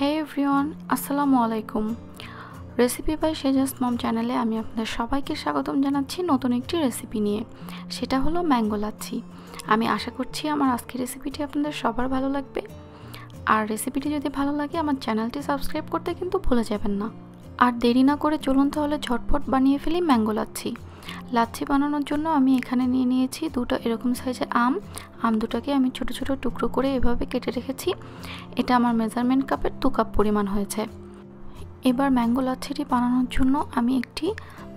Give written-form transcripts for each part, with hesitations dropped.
হে everyone, আসসালামু আলাইকুম। Recipe by সেজাস মম চ্যানেলে আমি আপনাদের সবাইকে স্বাগতম জানাচ্ছি নতুন একটি রেসিপি নিয়ে। সেটা হলো ম্যাঙ্গো লাচ্ছি। আমি আশা করছি আমার আজকের রেসিপিটি আপনাদের সবার ভালো লাগবে। আর রেসিপিটি যদি ভালো লাগে আমার চ্যানেলটি সাবস্ক্রাইব করতে কিন্তু ভুলে যাবেন না। আর দেরি না করে চলুন তাহলে ঝটপট বানিয়ে ফেলি ম্যাঙ্গো লাচ্ছি। লাচ্ছি বানানোর জন্য আমি এখানে নিয়ে নিয়েছি দুটো এরকম সাইজের আম দুটাকে আমি ছোট ছোট টুকরো করে এভাবে কেটে রেখেছি। এটা আমার মেজারমেন্ট কাপের 2 কাপ পরিমাণ হয়েছে। এবার ম্যাঙ্গো লাচ্ছিটি বানানোর জন্য আমি একটি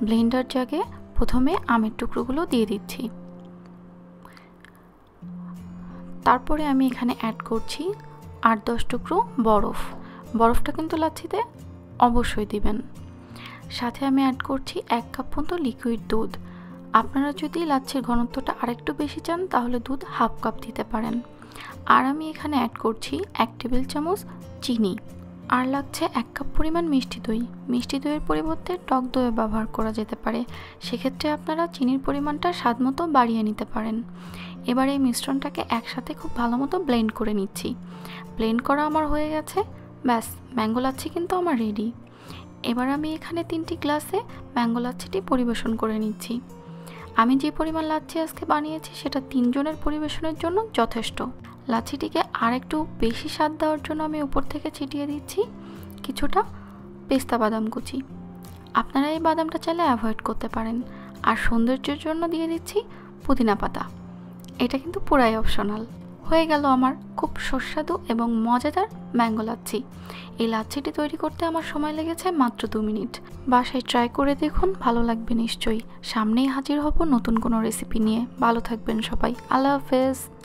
ব্লেন্ডার জাগে প্রথমে আমের টুকরোগুলো দিয়ে দিচ্ছি। তারপরে আমি এখানে অ্যাড করছি 8-10 টুকরো বরফটা কিন্তু লাচ্ছিতে অবশ্যই দিবেন। সাথে আমি অ্যাড করছি 1 কাপ মতো লিকুইড দুধ। আপনারা যদি লাচ্ছির ঘনত্বটা আরেকটু বেশি চান তাহলে দুধ হাফ কাপ দিতে পারেন। আর আমি এখানে অ্যাড করছি 1 টেবিল চামচ চিনি। আর লাগছে 1 কাপ পরিমাণ মিষ্টি দই। মিষ্টি দইয়ের পরিবর্তে টক দই ব্যবহার করা যেতে পারে, সেক্ষেত্রে আপনারা চিনির পরিমাণটা স্বাদ মতো বাড়িয়ে নিতে পারেন। এবার এই মিশ্রণটাকে একসাথে খুব ভালো মতো ব্লেন্ড করে নিচ্ছি। ব্লেন্ড করা আমার হয়ে গেছে, ব্যাস ম্যাঙ্গো লাচ্ছি কিন্তু আমার রেডি। এবার আমি এখানে 3টি গ্লাসে ম্যাঙ্গো লাচ্ছিটি পরিবেশন করে নিচ্ছি। আমি যে পরিমাণ লাচ্ছি আজকে বানিয়েছি সেটা 3 জনের পরিবেশনের জন্য যথেষ্ট। লাচ্ছিটিকে আর একটু বেশি স্বাদ দেওয়ার জন্য আমি উপর থেকে ছিটিয়ে দিচ্ছি কিছুটা পেস্তা বাদাম কুচি। আপনারা এই বাদামটা চাইলে অ্যাভয়েড করতে পারেন। আর সৌন্দর্যের জন্য দিয়ে দিচ্ছি পুদিনা পাতা। এটা কিন্তু পুরাই অপশনাল। হয়ে গেল আমার খুব সুস্বাদু এবং মজাদার ম্যাঙ্গো লাচ্ছি। এই লাচ্ছিটি তৈরি করতে আমার সময় লেগেছে মাত্র 2 মিনিট। বাসায় ট্রাই করে দেখুন, ভালো লাগবে নিশ্চয়ই। সামনেই হাজির হব নতুন কোনো রেসিপি নিয়ে। ভালো থাকবেন সবাই। আল্লাহ হাফেজ।